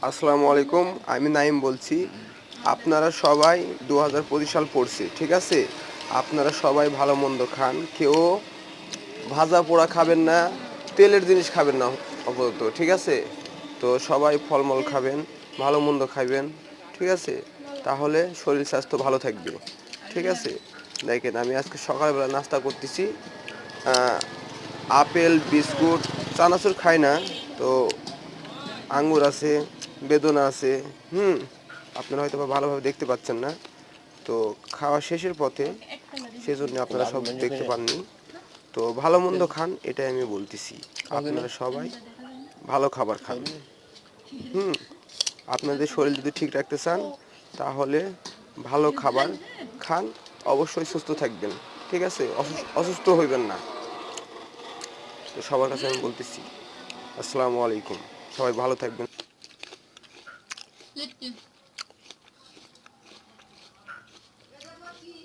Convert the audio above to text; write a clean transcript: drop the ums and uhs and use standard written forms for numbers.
আসসালামু আলাইকুম, আমি নাইম বলছি। আপনারা সবাই 2025 সাল পড়ছে, ঠিক আছে? আপনারা সবাই ভালো মন্দ খান, কেউ ভাজা পোড়া খাবেন না, তেলের জিনিস খাবেন না আপাতত, ঠিক আছে? তো সবাই ফলমূল খাবেন, ভালো মন্দ খাবেন, ঠিক আছে? তাহলে শরীর স্বাস্থ্য ভালো থাকবে, ঠিক আছে? দেখেন, আমি আজকে সকালবেলা নাস্তা করতেছি, আপেল, বিস্কুট, চানাচুর খাই না, তো আঙ্গুর আছে, বেদনা আছে। আপনারা হয়তো বা ভালোভাবে দেখতে পাচ্ছেন না, তো খাওয়া শেষের পথে, সেজন্য আপনারা সব দেখতে পাননি। তো ভালো মন্দ খান, এটাই আমি বলতেছি। আপনারা সবাই ভালো খাবার খান। হুম আপনাদের শরীর যদি ঠিক রাখতে চান, তাহলে ভালো খাবার খান, অবশ্যই সুস্থ থাকবেন, ঠিক আছে? অসুস্থ হইবেন না। তো সবার কাছে আমি বলতেছি, আসসালামু আলাইকুম, সবাই ভালো থাকবেন।